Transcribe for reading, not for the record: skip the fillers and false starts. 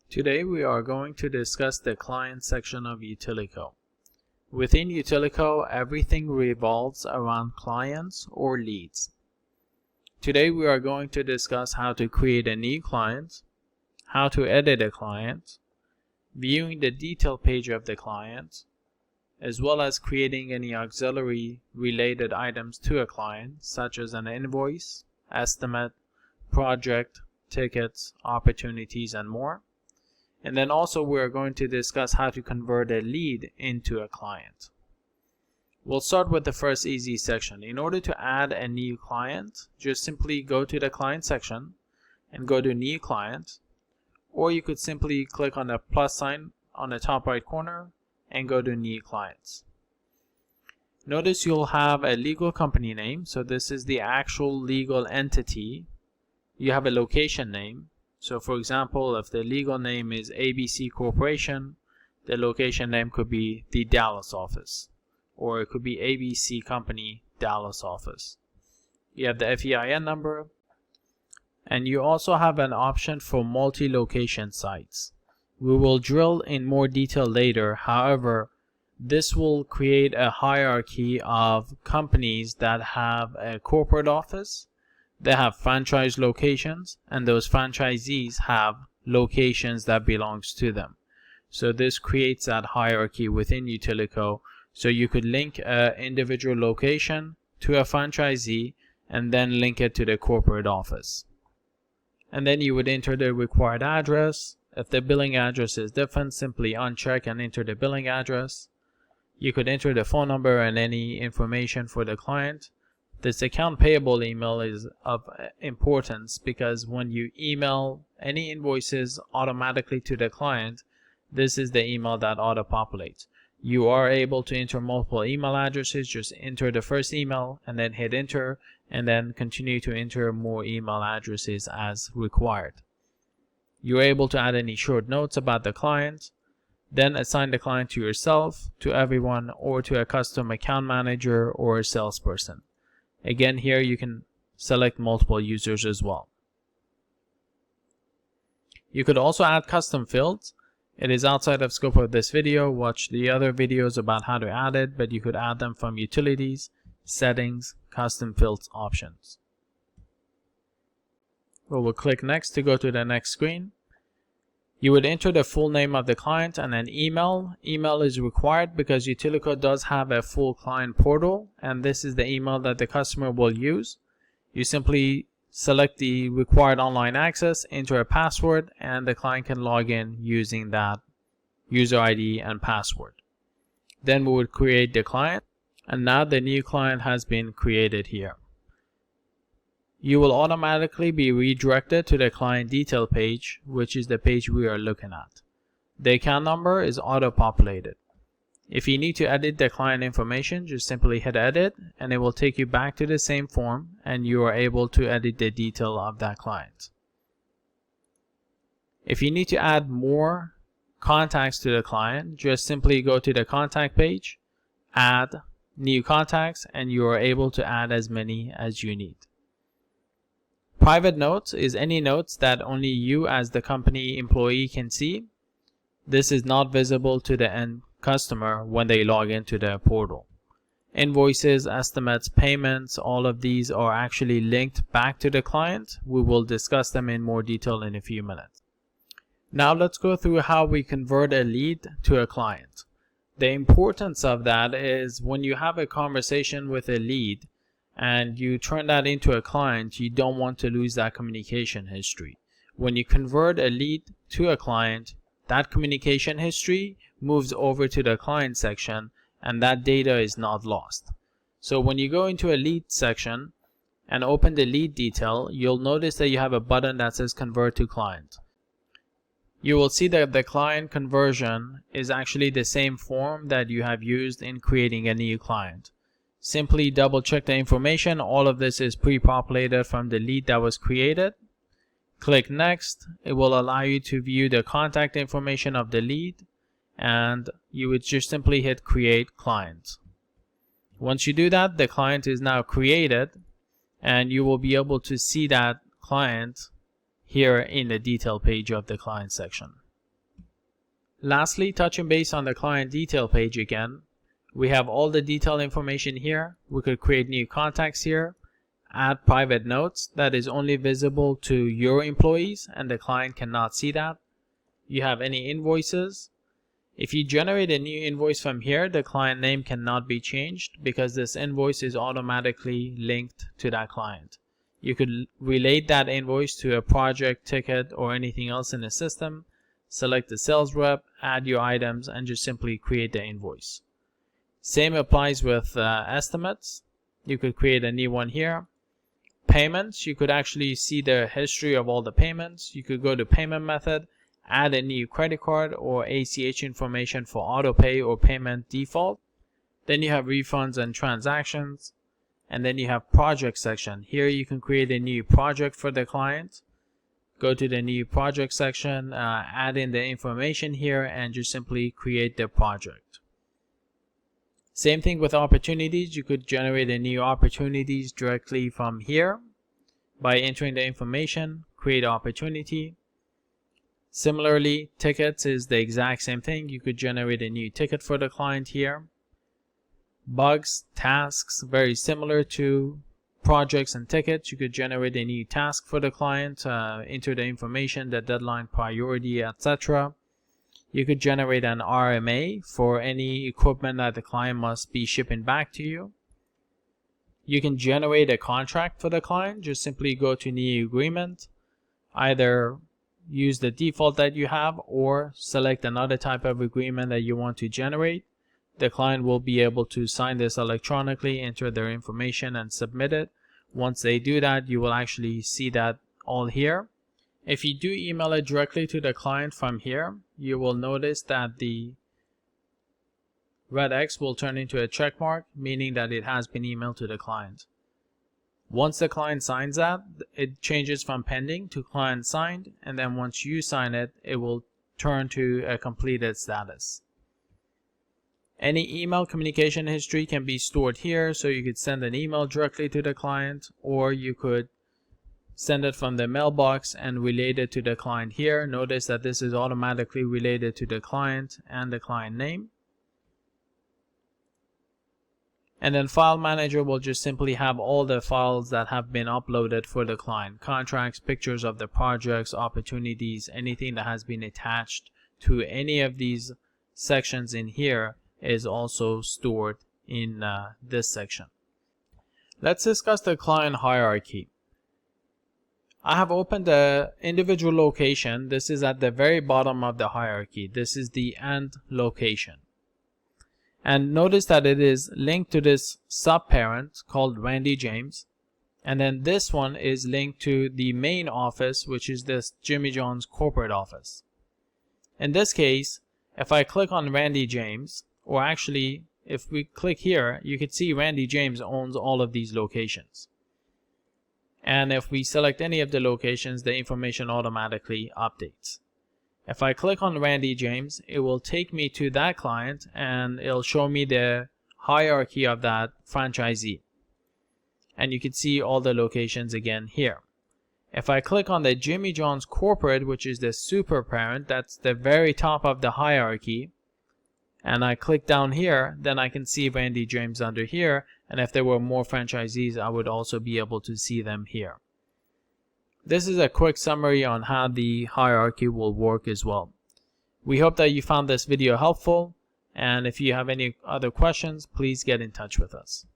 Today we are going to discuss the client section of Utiliko. Within Utiliko, everything revolves around clients or leads. Today we are going to discuss how to create a new client, how to edit a client, viewing the detail page of the client, as well as creating any auxiliary related items to a client such as an invoice, estimate, project, tickets, opportunities, and more. And then also we're going to discuss how to convert a lead into a client. We'll start with the first easy section. In order to add a new client, just simply go to the client section and go to new client, or you could simply click on the plus sign on the top right corner and go to new clients. Notice you'll have a legal company name, so this is the actual legal entity. You have a location name. So for example, if the legal name is ABC Corporation, the location name could be the Dallas office, or it could be ABC Company Dallas office. You have the FEIN number, and you also have an option for multi-location sites. We will drill in more detail later. However, this will create a hierarchy of companies that have a corporate office. They have franchise locations, and those franchisees have locations that belongs to them. So this creates that hierarchy within Utiliko. So you could link an individual location to a franchisee and then link it to the corporate office. And then you would enter the required address. If the billing address is different, simply uncheck and enter the billing address. You could enter the phone number and any information for the client. This account payable email is of importance because when you email any invoices automatically to the client, this is the email that auto-populates. You are able to enter multiple email addresses. Just enter the first email and then hit enter, and then continue to enter more email addresses as required. You're able to add any short notes about the client, then assign the client to yourself, to everyone, or to a custom account manager or a salesperson. Again, here you can select multiple users as well. You could also add custom fields. It is outside of scope of this video. Watch the other videos about how to add it, but you could add them from utilities, settings, custom fields options. We'll click next to go to the next screen. You would enter the full name of the client and an email. Email is required because Utiliko does have a full client portal, and this is the email that the customer will use. You simply select the required online access, enter a password, and the client can log in using that user ID and password. Then we would create the client, and now the new client has been created here. You will automatically be redirected to the client detail page, which is the page we are looking at. The account number is auto-populated. If you need to edit the client information, just simply hit edit and it will take you back to the same form, and you are able to edit the detail of that client. If you need to add more contacts to the client, just simply go to the contact page, add new contacts, and you are able to add as many as you need. Private notes is any notes that only you as the company employee can see. This is not visible to the end customer when they log into the portal. Invoices, estimates, payments, all of these are actually linked back to the client. We will discuss them in more detail in a few minutes. Now let's go through how we convert a lead to a client. The importance of that is when you have a conversation with a lead and you turn that into a client, you don't want to lose that communication history. When you convert a lead to a client, that communication history moves over to the client section and that data is not lost. So when you go into a lead section and open the lead detail, you'll notice that you have a button that says convert to client. You will see that the client conversion is actually the same form that you have used in creating a new client. Simply double check the information. All of this is pre-populated from the lead that was created. Click next. It will allow you to view the contact information of the lead, and you would just simply hit create client. Once you do that, the client is now created and you will be able to see that client here in the detail page of the client section. Lastly, touching base on the client detail page again, we have all the detailed information here. We could create new contacts here, add private notes that is only visible to your employees and the client cannot see that. You have any invoices. If you generate a new invoice from here, the client name cannot be changed because this invoice is automatically linked to that client. You could relate that invoice to a project, ticket, or anything else in the system. Select the sales rep, add your items, and just simply create the invoice. Same applies with estimates. You could create a new one here. Payments, you could actually see the history of all the payments. You could go to payment method, add a new credit card or ACH information for auto pay or payment default. Then you have refunds and transactions. And then you have project section. Here you can create a new project for the client. Go to the new project section, add in the information here, and just simply create the project. Same thing with opportunities. You could generate a new opportunities directly from here by entering the information, create opportunity. Similarly, tickets is the exact same thing. You could generate a new ticket for the client here. Bugs, tasks, very similar to projects and tickets. You could generate a new task for the client, enter the information, the deadline, priority, etc. You could generate an RMA for any equipment that the client must be shipping back to you. You can generate a contract for the client. Just simply go to new agreement, either use the default that you have or select another type of agreement that you want to generate. The client will be able to sign this electronically, enter their information, and submit it. Once they do that, you will actually see that all here. If you do email it directly to the client from here, you will notice that the red X will turn into a check mark, meaning that it has been emailed to the client. Once the client signs that, it changes from pending to client signed, and then once you sign it, it will turn to a completed status. Any email communication history can be stored here, so you could send an email directly to the client, or you could send it from the mailbox and relate it to the client here. Notice that this is automatically related to the client and the client name. And then File Manager will just simply have all the files that have been uploaded for the client. Contracts, pictures of the projects, opportunities, anything that has been attached to any of these sections in here is also stored in this section. Let's discuss the client hierarchy. I have opened the individual location. This is at the very bottom of the hierarchy. This is the end location. And notice that it is linked to this sub-parent called Randy James. And then this one is linked to the main office, which is this Jimmy John's corporate office. In this case, if I click on Randy James, or actually, if we click here, you can see Randy James owns all of these locations. And if we select any of the locations, the information automatically updates. If I click on Randy James, it will take me to that client and it'll show me the hierarchy of that franchisee. And you can see all the locations again here. If I click on the Jimmy John's corporate, which is the super parent, that's the very top of the hierarchy, and I click down here, then I can see Randy James under here, and if there were more franchisees, I would also be able to see them here. This is a quick summary on how the hierarchy will work as well. We hope that you found this video helpful, and if you have any other questions, please get in touch with us.